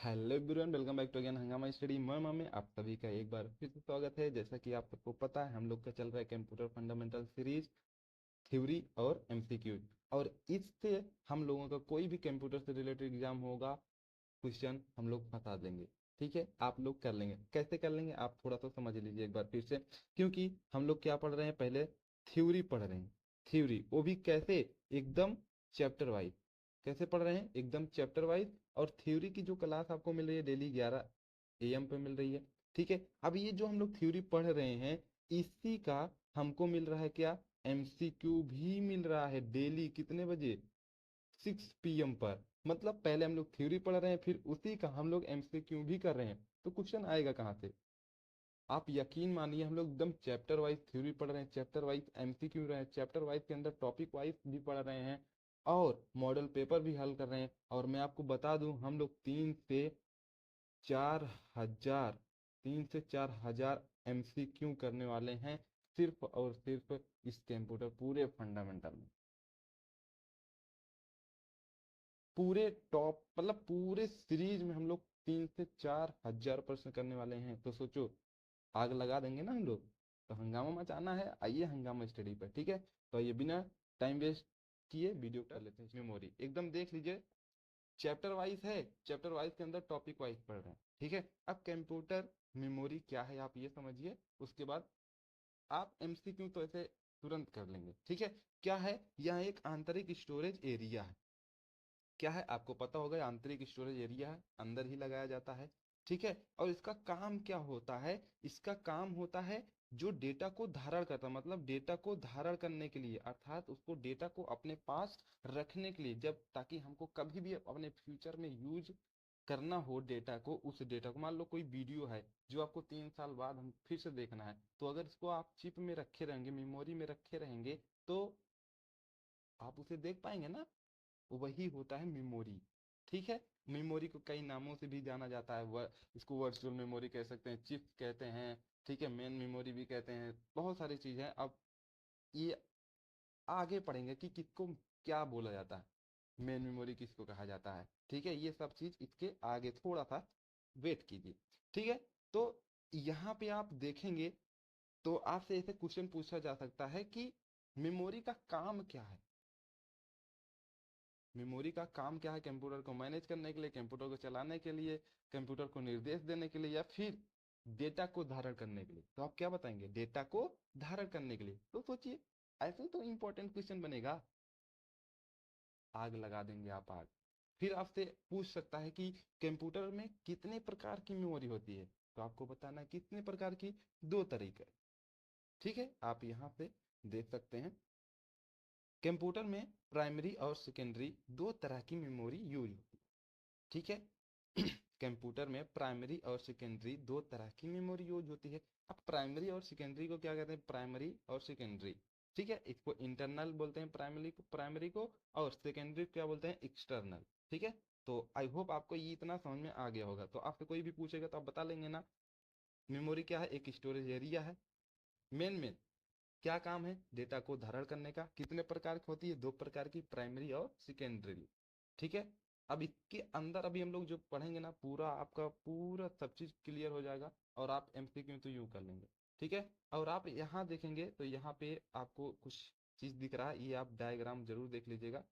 Hello everyone, welcome back to again Hungama study Marma में आप सभी का एक बार फिर से स्वागत है। जैसा कि आप सबको पता है, हम लोग का चल रहा है कंप्यूटर फंडामेंटल सीरीज, थ्योरी और एमसीक्यू। और इससे हम लोगों का कोई भी कंप्यूटर से रिलेटेड एग्जाम होगा, क्वेश्चन हम लोग बता देंगे। ठीक है, आप लोग कर लेंगे। कैसे कर लेंगे आप थोड़ा सा समझ लीजिए एक बार फिर से, क्योंकि हम लोग क्या पढ़ रहे हैं, पहले थ्योरी पढ़ रहे हैं। थ्योरी वो भी कैसे, एकदम चैप्टर वाइज। कैसे पढ़ रहे हैं, एकदम चैप्टर वाइज। और थ्योरी की जो क्लास आपको मिल रही है डेली 11 AM पे मिल रही है। ठीक है, अब ये जो हम लोग थ्योरी पढ़ रहे हैं, इसी का हमको मिल रहा है क्या, एमसीक्यू भी मिल रहा है डेली। कितने बजे, 6 PM पर। मतलब पहले हम लोग थ्योरी पढ़ रहे हैं, फिर उसी का हम लोग एमसीक्यू भी कर रहे हैं। तो क्वेश्चन आएगा कहाँ से? आप यकीन मानिए, हम लोग एकदम चैप्टर वाइज थ्योरी पढ़ रहे हैं, चैप्टर वाइज एमसीक्यू रहे हैं, चैप्टर वाइज के अंदर टॉपिक वाइज भी पढ़ रहे हैं, और मॉडल पेपर भी हल कर रहे हैं। और मैं आपको बता दूं, हम लोग 3 से 4 हजार 3 से 4 हजार एमसीक्यू करने वाले हैं, सिर्फ और सिर्फ इस कंप्यूटर पूरे फंडामेंटल में। पूरे टॉप मतलब पूरे सीरीज में हम लोग 3 से 4 हजार प्रश्न करने वाले हैं। तो सोचो, आग लगा देंगे ना हम लोग। तो हंगामा मचाना है, आइए हंगामा स्टडी पर। ठीक है, तो ये बिना टाइम वेस्ट किए वीडियो कर लेते हैं। मेमोरी एकदम देख लीजिए, चैप्टर वाइज है, चैप्टर वाइज के अंदर टॉपिक वाइज पढ़ रहे हैं। ठीक है, अब कंप्यूटर मेमोरी क्या है आप ये समझिए, उसके बाद आप एमसीक्यू तो ऐसे तुरंत कर लेंगे। ठीक है, क्या है, यह एक आंतरिक स्टोरेज एरिया है। क्या है आपको पता होगा, आंतरिक स्टोरेज एरिया है, अंदर ही लगाया जाता है। ठीक है, और इसका काम क्या होता है? इसका काम होता है जो डेटा को धारण करता है, मतलब डेटा को धारण करने के लिए, अर्थात उसको डेटा को अपने पास रखने के लिए, जब ताकि हमको कभी भी अपने फ्यूचर में यूज करना हो डेटा को। उस डेटा को मान लो कोई वीडियो है जो आपको 3 साल बाद हम फिर से देखना है, तो अगर इसको आप चिप में रखे रहेंगे, मेमोरी में रखे रहेंगे, तो आप उसे देख पाएंगे ना। वही होता है मेमोरी। ठीक है, मेमोरी को कई नामों से भी जाना जाता है। इसको वर्चुअल मेमोरी कह सकते हैं, चिप कहते हैं। ठीक है, मेन मेमोरी भी कहते हैं, बहुत सारी चीजें हैं। अब ये आगे पढ़ेंगे कि किसको क्या बोला जाता है, मेन मेमोरी किसको कहा जाता है। ठीक है, ये सब चीज इसके आगे थोड़ा सा वेट कीजिए। ठीक है, तो यहाँ पे आप देखेंगे तो आपसे ऐसे क्वेश्चन पूछा जा सकता है कि मेमोरी का काम क्या है। मेमोरी का काम क्या है? कंप्यूटर को मैनेज करने के लिए, कंप्यूटर को चलाने के लिए, कंप्यूटर को निर्देश देने के लिए, या फिर डेटा को धारण करने के लिए। तो आप क्या बताएंगे? डेटा को धारण करने के लिए। तो सोचिए, ऐसे तो इंपॉर्टेंट क्वेश्चन बनेगा, आग लगा देंगे आप आग। फिर आपसे पूछ सकता है कि कंप्यूटर में कितने प्रकार की मेमोरी होती है। तो आपको बताना है कितने प्रकार की, 2 तरीके। ठीक है, आप यहाँ पे देख सकते हैं, कंप्यूटर में प्राइमरी और सेकेंडरी 2 तरह की मेमोरी यूज होती है। ठीक है, कंप्यूटर में प्राइमरी और सेकेंडरी 2 तरह की मेमोरी यूज होती है। अब प्राइमरी और सेकेंडरी को क्या कहते हैं? प्राइमरी और सेकेंडरी। ठीक है, इसको इंटरनल बोलते हैं प्राइमरी को और सेकेंडरी क्या बोलते हैं? एक्सटर्नल। ठीक है, तो आई होप आपको ये इतना समझ में आ गया होगा। तो आपसे कोई भी पूछेगा तो आप बता लेंगे ना, मेमोरी क्या है? एक स्टोरेज एरिया है। मेन क्या काम है? डेटा को धारण करने का। कितने प्रकार की होती है? 2 प्रकार की, प्राइमरी और सेकेंडरी। ठीक है, अब इसके अंदर अभी हम लोग जो पढ़ेंगे ना, पूरा आपका पूरा सब चीज क्लियर हो जाएगा, और आप एमसीक्यू तो यूं कर लेंगे। ठीक है, और आप यहाँ देखेंगे तो यहाँ पे आपको कुछ चीज दिख रहा है, ये आप डायग्राम जरूर देख लीजिएगा।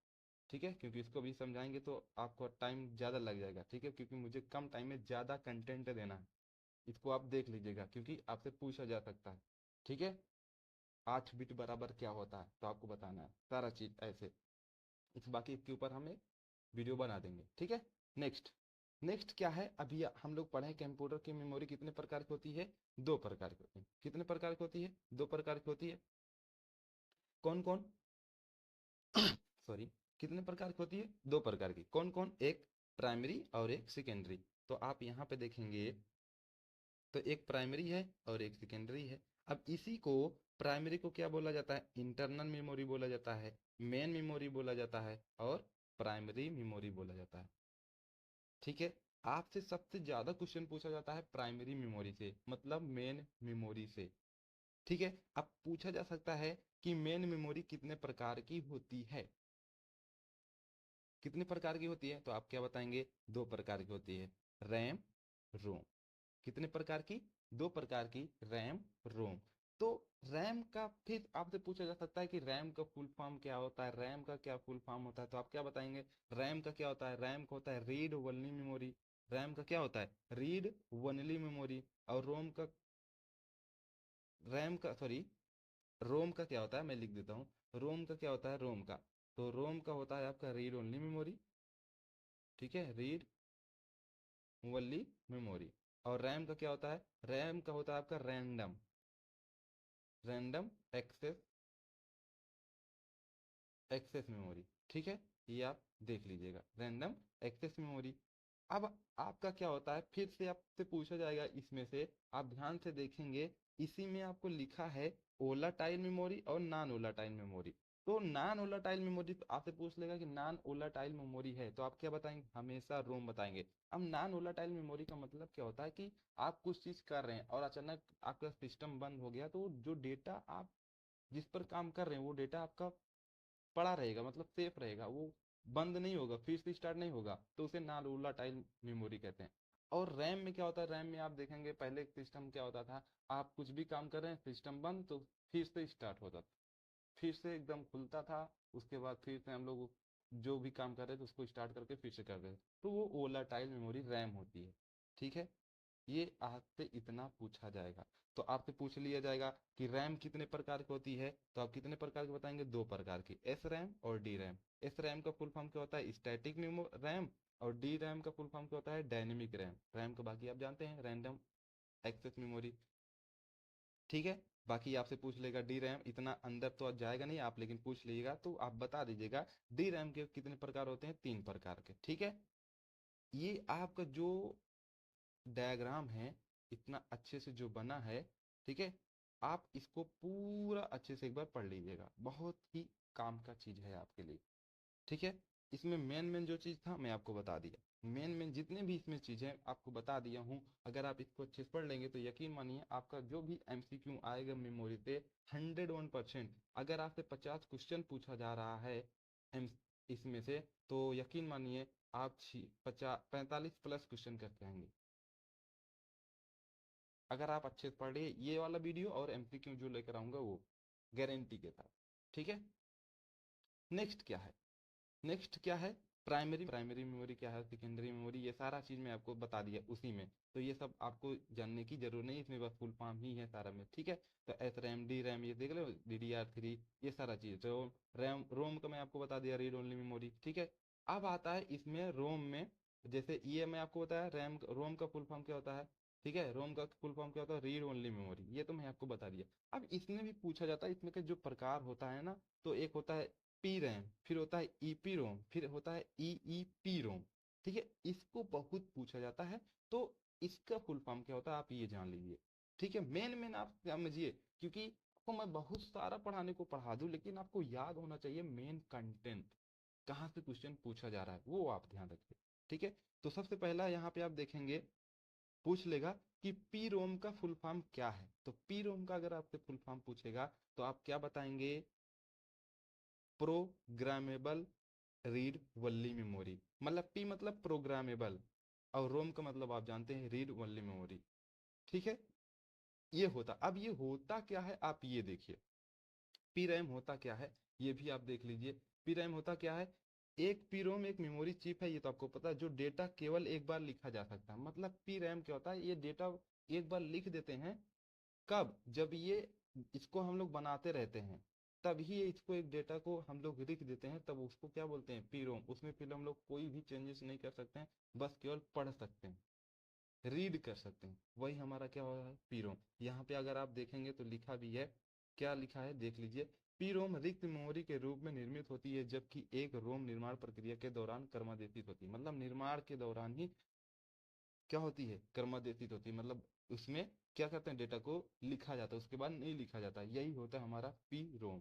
ठीक है, क्योंकि इसको भी समझाएंगे तो आपको टाइम ज्यादा लग जाएगा। ठीक है, क्योंकि मुझे कम टाइम में ज्यादा कंटेंट देना है। इसको आप देख लीजिएगा, क्योंकि आपसे पूछा जा सकता है। ठीक है, 8 बिट बराबर क्या होता है, तो आपको बताना है सारा चीज ऐसे। इस बाकी इसके ऊपर हम एक वीडियो बना देंगे। ठीक है, नेक्स्ट नेक्स्ट क्या है, अभी हम लोग पढ़े कंप्यूटर की मेमोरी कितने प्रकार की होती है? 2 प्रकार की होती है। कितने प्रकार की होती है? 2 प्रकार की होती है। कौन कौन? सॉरी, कितने प्रकार की होती है? 2 प्रकार की। कौन कौन? एक प्राइमरी और एक सेकेंडरी। तो आप यहाँ पे देखेंगे तो एक प्राइमरी है और एक सेकेंडरी है। अब इसी को, प्राइमरी को क्या बोला जाता है? इंटरनल मेमोरी बोला जाता है, मेन मेमोरी बोला जाता है, और प्राइमरी मेमोरी बोला जाता है। ठीक है, आपसे सबसे ज्यादा क्वेश्चन पूछा जाता है प्राइमरी मेमोरी से, मतलब मेन मेमोरी से। ठीक है, अब पूछा जा सकता है कि मेन मेमोरी कितने प्रकार की होती है? कितने प्रकार की होती है? तो आप क्या बताएंगे? 2 प्रकार की होती है। रैम, रोम। कितने प्रकार की? 2 प्रकार की, रैम, रोम। तो रैम का फिर आपसे पूछा जा सकता है कि रैम का फुल फॉर्म क्या होता है, रैम का क्या फुल फॉर्म होता है, तो आप क्या बताएंगे? रैम का क्या होता है? रैम का होता है रीड ओनली मेमोरी। रैम का क्या होता है? Read only memory. और रोम का, रैम का सॉरी, रोम का क्या होता है? मैं लिख देता हूँ। रोम का क्या होता है? रोम का, तो रोम का होता है आपका रीड ओनली मेमोरी, ठीक है, रीड ओनली मेमोरी। और रैम का क्या होता है? रैम का होता है आपका random, random access, access memory, ठीक है। ये आप देख लीजिएगा, रैंडम एक्सेस मेमोरी। अब आपका क्या होता है, फिर से आपसे पूछा जाएगा इसमें से, आप ध्यान से देखेंगे, इसी में आपको लिखा है वोलेटाइल मेमोरी और नॉन वोलेटाइल मेमोरी। तो नॉन वोलेटाइल मेमोरी आपसे पूछ लेगा कि नॉन वोलेटाइल मेमोरी है, तो आप क्या बताएंगे? हमेशा रोम बताएंगे। अब नॉन वोलेटाइल मेमोरी का मतलब क्या होता है कि आप कुछ चीज कर रहे हैं और अचानक आपका सिस्टम बंद हो गया, तो जो डेटा आप जिस पर काम कर रहे हैं वो डेटा आपका पड़ा रहेगा, मतलब सेफ रहेगा, वो बंद नहीं होगा, फिर से स्टार्ट नहीं होगा, तो उसे नॉन वोलेटाइल मेमोरी कहते हैं। और रैम में क्या होता है? रैम में आप देखेंगे पहले सिस्टम क्या होता था, आप कुछ भी काम कर रहे हैं, सिस्टम बंद, तो फिर से स्टार्ट होता था, फिर से एकदम खुलता था, उसके बाद फिर से हम लोग जो भी काम कर रहे थे उसको स्टार्ट करके फिर से कर रहे थे, तो वो वोलेटाइल मेमोरी रैम होती है, ठीक है। ये आपसे इतना पूछा जाएगा। तो आपसे पूछ लिया जाएगा कि रैम कितने प्रकार की होती है, तो आप कितने प्रकार के बताएंगे? 2 प्रकार की, एस रैम और डी रैम। एस रैम का फुल फॉर्म क्या होता है? Static RAM. और डी रैम का फुल फॉर्म क्या होता है? Dynamic RAM. रैम का बाकी आप जानते हैं, रैंडम एक्सेस मेमोरी, ठीक है। बाकी आपसे पूछ लेगा डी रैम, इतना अंदर तो जाएगा नहीं आप, लेकिन पूछ लीजिएगा तो आप बता दीजिएगा डी रैम के कितने प्रकार होते हैं? 3 प्रकार के, ठीक है। ये आपका जो डायग्राम है, इतना अच्छे से जो बना है, ठीक है, आप इसको पूरा अच्छे से एक बार पढ़ लीजिएगा, बहुत ही काम का चीज है आपके लिए, ठीक है। इसमें मेन मेन जो चीज था मैं आपको बता दिया, मेन मेन जितने भी इसमें चीजें आपको बता दिया हूँ, अगर आप इसको अच्छे से पढ़ लेंगे तो यकीन मानिए आपका जो भी एमसीक्यू आएगा मेमोरी से 101%, अगर आपसे 50 क्वेश्चन पूछा जा रहा है एम इसमें से, तो यकीन मानिए आप 45 प्लस क्वेश्चन करके आएंगे, अगर आप अच्छे से पढ़ लिए ये वाला वीडियो और एमसीक्यू जो लेकर आऊंगा वो गारंटी के साथ, ठीक है। नेक्स्ट क्या है? नेक्स्ट क्या है? प्राइमरी प्राइमरी मेमोरी क्या है, सेकेंडरी मेमोरी, ये सारा चीज मैं आपको बता दिया उसी में, तो ये सब आपको जानने की जरूरत नहीं, इसमें बस फुल फॉर्म ही है सारा में, ठीक है। तो एस रैम, डी रैम, ये देख लो, DDR3, ये सारा चीज, तो रैम रोम का मैं आपको बता दिया, रीड ओनली मेमोरी, ठीक है। अब आता है इसमें रोम में, जैसे ये मैं आपको बताया, रैम रोम का फुल फॉर्म क्या होता है, ठीक है, रोम का फुल फॉर्म क्या होता है? रीड ओनली मेमोरी, ये तो मैं आपको बता दिया। अब इसमें भी पूछा जाता है, इसमें के जो प्रकार होता है ना, तो एक होता है पी रैम, फिर होता है ईपी रोम, फिर होता है ईईपी रोम, ठीक है, इसको बहुत पूछा जाता है। तो इसका फुल फॉर्म क्या होता है आप ये जान लीजिए, ठीक है। मेन मेन आप समझिए, क्योंकि आपको मैं बहुत सारा पढ़ाने को पढ़ा दूं, लेकिन आपको याद होना चाहिए मेन कंटेंट, कहाँ से क्वेश्चन पूछा जा रहा है वो आप ध्यान रखिए, ठीक है। तो सबसे पहला यहाँ पे आप देखेंगे, पूछ लेगा कि पी रोम का फुल फॉर्म क्या है, तो पी रोम का अगर आपसे फुल फॉर्म पूछेगा तो आप क्या बताएंगे? प्रोग्रामेबल रीड वनली मेमोरी, मतलब पी मतलब प्रोग्रामेबल, और रोम का मतलब आप जानते हैं रीड वनली मेमोरी, ठीक है। ये होता, अब ये होता क्या है आप ये देखिए, पी रैम होता क्या है ये भी आप देख लीजिए। पी रैम होता क्या है? एक पी रोम एक मेमोरी चिप है, ये तो आपको पता है, जो डेटा केवल एक बार लिखा जा सकता है। मतलब पी रैम क्या होता है? ये डेटा एक बार लिख देते हैं, कब? जब ये इसको हम लोग बनाते रहते हैं, तब ही इसको एक डेटा को हम लोग लिख देते हैं, तब उसको क्या बोलते हैं? P ROM. उसमें फिर हम लोग कोई भी चेंजेस नहीं कर सकते हैं, बस केवल पढ़ सकते हैं, रीड कर सकते हैं, वही हमारा क्या हो रहा है? P ROM. यहाँ पे अगर आप देखेंगे तो लिखा भी है, क्या लिखा है देख लीजिए, पी रोम रिक्त मेमोरी के रूप में निर्मित होती है, जबकि एक रोम निर्माण प्रक्रिया के दौरान क्रमादेशित होती है। मतलब निर्माण के दौरान ही क्या होती है? क्रमादेशित होती है, मतलब उसमें क्या करते हैं? डेटा को लिखा जाता है, उसके बाद नहीं लिखा जाता, यही होता है हमारा पी रोम,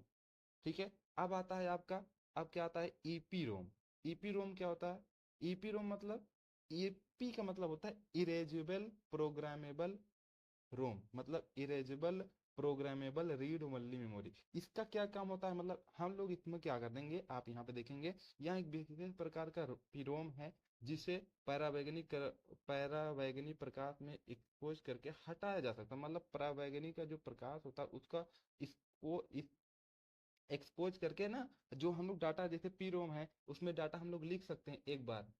ठीक है। अब आता है आपका, अब क्या आता है? ईपी रोम। ईपी रोम क्या होता है? ईपी रोम मतलब, ईपी का मतलब होता है इरेजेबल प्रोग्रामेबल रोम, मतलब erasable programmable read only memory. इसका क्या काम होता है, मतलब हम लोग इसमें क्या कर देंगे, आप यहाँ पे देखेंगे यहाँ एक विशेष प्रकार का पीरोम है जिसे परावैंगनी प्रकाश में एक्सपोज करके हटाया जा सकता है। मतलब परावैंगनी का जो प्रकाश होता है उसका इसको इस एक्सपोज करके ना, जो हम लोग डाटा जैसे पी रोम है उसमें डाटा हम लोग लिख सकते हैं एक बार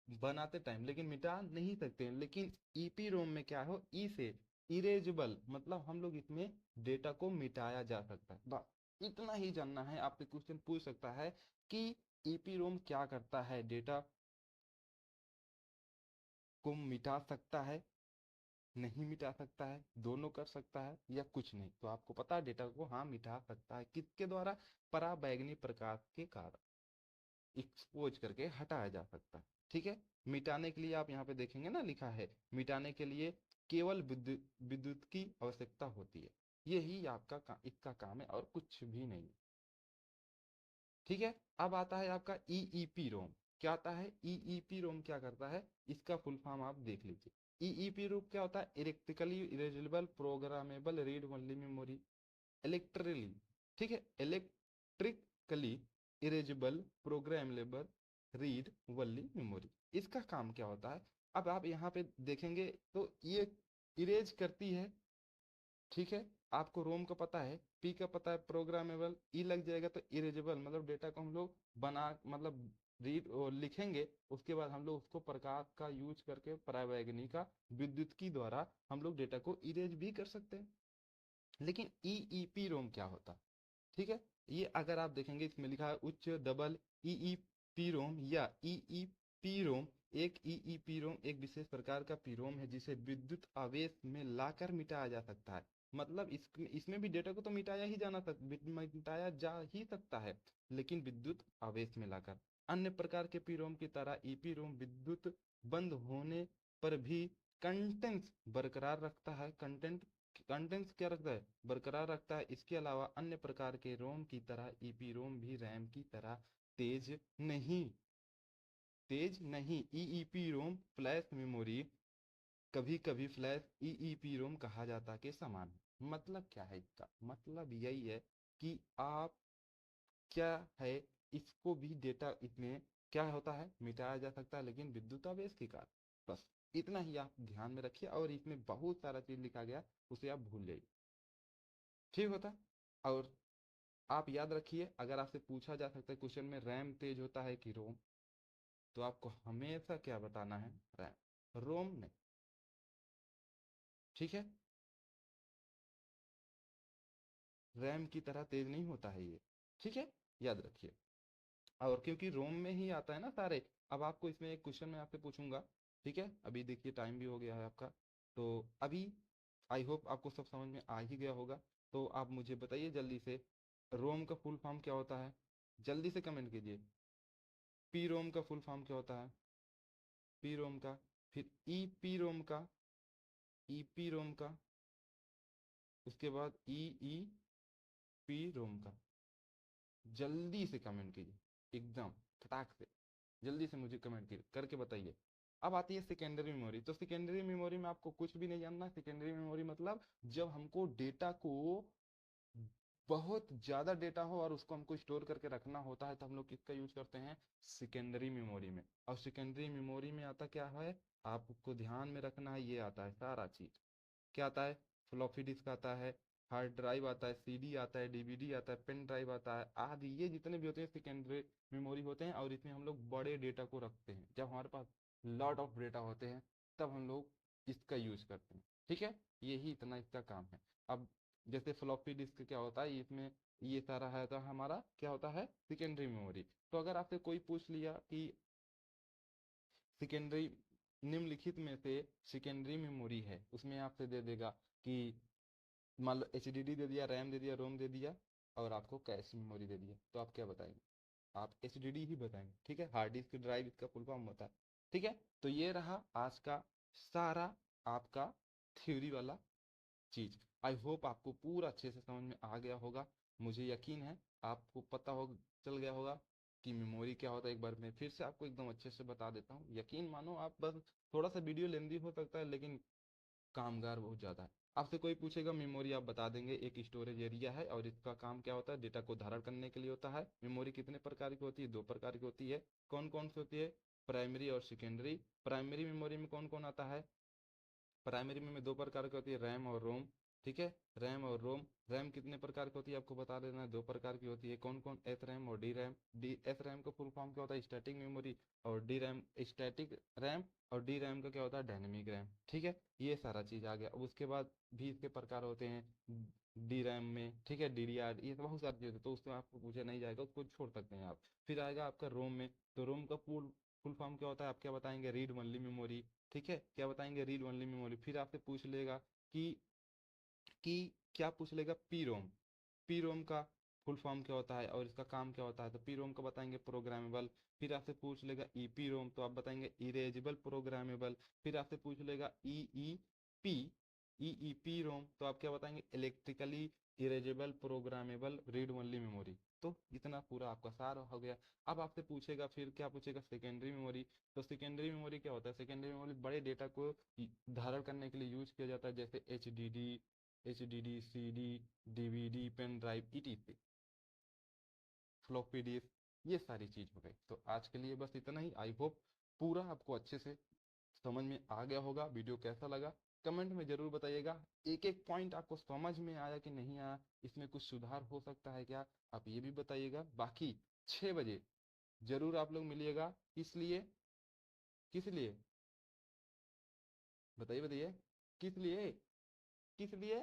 बनाते टाइम, लेकिन मिटा नहीं सकते हैं। लेकिन ईपी रोम में क्या हो, ई से इरेजेबल, मतलब हम लोग इसमें डेटा को मिटाया जा सकता है। बस इतना ही जानना है। आपसे क्वेश्चन पूछ सकता है कि ईपी रोम क्या करता है, डेटा को मिटा सकता है, नहीं मिटा सकता है, दोनों कर सकता है, या कुछ नहीं। तो आपको पता है डेटा को हाँ मिटा सकता है, किसके द्वारा, पराबैंगनी प्रकाश के कारण एक्सपोज करके हटाया जा सकता है। ठीक है, मिटाने के लिए आप यहाँ पे देखेंगे ना लिखा है, मिटाने के लिए केवल विद्युत की आवश्यकता होती है। यही आपका इसका काम है और कुछ भी नहीं। ठीक है, अब आता है आपका ईईपी रोम। क्या आता है ईईपी रोम, क्या करता है, इसका फुल फॉर्म आप देख लीजिए। ईईपी रोम क्या होता है, electrically erasable programmable read only memory. Electrically, ठीक है, electrically erasable programmable read only memory, इसका काम क्या होता है। अब आप यहाँ पे देखेंगे तो ये इरेज करती है। ठीक है, आपको रोम का पता है, पी का पता है प्रोग्रामेबल, ई लग जाएगा तो इरेजेबल, मतलब डेटा को हम लोग बना मतलब रीड और लिखेंगे, उसके बाद हम लोग उसको प्रकाश का यूज करके परावैंगनी का विद्युत की द्वारा हम लोग डेटा को इरेज भी कर सकते हैं। लेकिन ईईपी रोम क्या होता है, ठीक है, ये अगर आप देखेंगे इसमें लिखा है उच्च डबल ईईपी रोम या ईईपी रोम। एक ईईपी रोम एक विशेष प्रकार का पीरोम है जिसे विद्युत आवेश में लाकर मिटाया जा सकता है। मतलब इसमें भी डेटा को तो मिटाया जा ही सकता है, लेकिन विद्युत आवेश में लाकर। अन्य प्रकार के पीरोम की तरह ईपी रोम विद्युत बंद होने पर भी कंटेंट्स बरकरार रखता है। कंटेंट्स क्या रखता है, बरकरार रखता है। इसके अलावा अन्य प्रकार के रोम की तरह ईपी रोम भी रैम की तरह तेज नहीं ईईपी रोम फ्लैश मेमोरी, कभी कभी फ्लैश ईईपी रोम कहा जाता के समान है। मतलब क्या है, इसका मतलब यही है कि आप क्या है, इसको भी डेटा इसमें क्या होता है, मिटाया जा सकता है, लेकिन विद्युत आवेश के कारण। बस इतना ही आप ध्यान में रखिए, और इसमें बहुत सारा चीज लिखा गया उसे आप भूल जाइए। ठीक होता। और आप याद रखिए, अगर आपसे पूछा जा सकता है क्वेश्चन में रैम तेज होता है कि रोम, तो आपको हमेशा क्या बताना है, रैम, रोम नहीं। ठीक है, रैम की तरह तेज नहीं होता है ये। ठीक है, याद रखिए। और क्योंकि रोम में ही आता है ना सारे। अब आपको इसमें एक क्वेश्चन मैं आपसे पूछूंगा। ठीक है, अभी देखिए टाइम भी हो गया है आपका, तो अभी आई होप आपको सब समझ में आ ही गया होगा। तो आप मुझे बताइए जल्दी से, रोम का फुल फॉर्म क्या होता है, जल्दी से कमेंट कीजिए। पी रोम का फुल फॉर्म क्या होता है, पी रोम का, फिर ई पी रोम का, ई पी रोम का, उसके बाद ई ई पी रोम का। जल्दी से कमेंट कीजिए, एकदम फटाक से, जल्दी से मुझे कमेंट करके बताइए। अब आती है सेकेंडरी मेमोरी। तो सेकेंडरी मेमोरी में आपको कुछ भी नहीं जानना। सेकेंडरी मेमोरी मतलब जब हमको डेटा को, बहुत ज्यादा डेटा हो और उसको हमको स्टोर करके रखना होता है, तो हम लोग किसका यूज करते हैं, सेकेंडरी मेमोरी में। और सेकेंडरी मेमोरी में आता क्या है, आपको ध्यान में रखना है, ये आता है सारा चीज। क्या आता है, फ्लॉपी डिस्क आता है, हार्ड ड्राइव आता है, सीडी आता है, डीवीडी आता है, पेन ड्राइव आता है, आदि ये जितने भी होते हैं सेकेंडरी मेमोरी होते हैं। और इसमें हम लोग बड़े डेटा को रखते हैं, जब हमारे पास लॉट ऑफ डेटा होते हैं तब हम लोग इसका यूज करते हैं। ठीक है, यही इतना इसका काम है। अब जैसे फ्लॉपी डिस्क क्या होता है, इसमें ये सारा है, तो हमारा क्या होता है, सेकेंडरी मेमोरी। तो अगर आपसे कोई पूछ लिया कि सेकेंडरी, निम्नलिखित में से सेकेंडरी मेमोरी है, उसमें आपसे दे देगा कि मान लो एचडीडी दे दिया, रैम दे दिया, रोम दे दिया, और आपको कैश मेमोरी दे दिया, तो आप क्या बताएंगे, आप एचडीडी ही बताएंगे। ठीक है, हार्ड डिस्क ड्राइव इसका फुल फॉर्म होता है। ठीक है, तो ये रहा आज का सारा आपका थ्योरी वाला चीज। आई होप आपको पूरा अच्छे से समझ में आ गया होगा। मुझे यकीन है आपको पता हो चल गया होगा कि मेमोरी क्या होता है। एक बार मैं फिर से आपको एकदम अच्छे से बता देता हूँ, यकीन मानो आप। बस थोड़ा सा वीडियो लेंदी हो सकता है, लेकिन कामगार बहुत ज़्यादा है। आपसे कोई पूछेगा मेमोरी, आप बता देंगे एक स्टोरेज एरिया है और इसका काम क्या होता है, डेटा को धारण करने के लिए होता है। मेमोरी कितने प्रकार की होती है, 2 प्रकार की होती है। कौन कौन सी होती है, प्राइमरी और सेकेंडरी। प्राइमरी मेमोरी में कौन कौन आता है, प्राइमरी में 2 प्रकार की होती है, रैम और रोम। ठीक है, रैम और रोम। रैम कितने प्रकार की होती है आपको बता देना है, 2 प्रकार की होती है। कौन कौन, एस रैम और D RAM. D S RAM का फुल फॉर्म क्या होता है, स्टैटिक मेमोरी। और डी रैम स्टैटिक रैम। और डी रैम का क्या होता है, डायनेमिक रैम। ठीक है, ये सारा चीज़ आ गया। अब उसके बाद भी इसके प्रकार होते हैं डी रैम में। ठीक है, डी डी आर, ये सब बहुत सारी चीज़ें, तो उसमें आपको पूछा नहीं जाएगा, उसको छोड़ सकते हैं आप। फिर आएगा आपका रोम में। तो रोम का फुल फुल फॉर्म क्या होता है, आप क्या बताएंगे, रीड ओनली मेमोरी। ठीक है, क्या बताएंगे, रीड ओनली मेमोरी। फिर आपसे पूछ लेगा कि कि क्या पूछ लेगा, पी रोम। पी रोम का फुल फॉर्म क्या होता है और इसका काम क्या होता है, तो पी रोम का बताएंगे प्रोग्रामेबल। फिर आपसे पूछ लेगा ई पी रोम, तो आप बताएंगे इरेजेबल प्रोग्रामेबल। फिर आपसे पूछ लेगा ई ई पी, ई ई पी रोम, तो आप क्या बताएंगे, electrically erasable programmable read only memory. तो इतना पूरा आपका सार हो गया। अब आपसे पूछेगा, फिर क्या पूछेगा, सेकेंडरी मेमोरी। तो सेकेंडरी मेमोरी क्या होता है, सेकेंडरी मेमोरी बड़े डेटा को धारण करने के लिए यूज किया जाता है, जैसे H D D, C D, DVD, pen drive, ETC, floppy disk, ये सारी चीज हो गई। तो आज के लिए बस इतना ही। आई होप पूरा आपको अच्छे से समझ में आ गया होगा। वीडियो कैसा लगा कमेंट में जरूर बताइएगा। एक एक पॉइंट आपको समझ में आया कि नहीं आया, इसमें कुछ सुधार हो सकता है क्या, आप ये भी बताइएगा। बाकी 6 बजे जरूर आप लोग मिलिएगा। इसलिए, किस लिए, बताइए बताइए, किस लिए, किस लिए,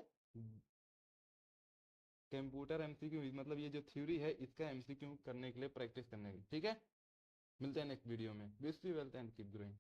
कंप्यूटर एमसीक्यू, मतलब ये जो थ्योरी है इसका एमसीक्यू करने के लिए, प्रैक्टिस करने के लिए। ठीक है, मिलते हैं नेक्स्ट वीडियो में। Wish you wealth and keep growing.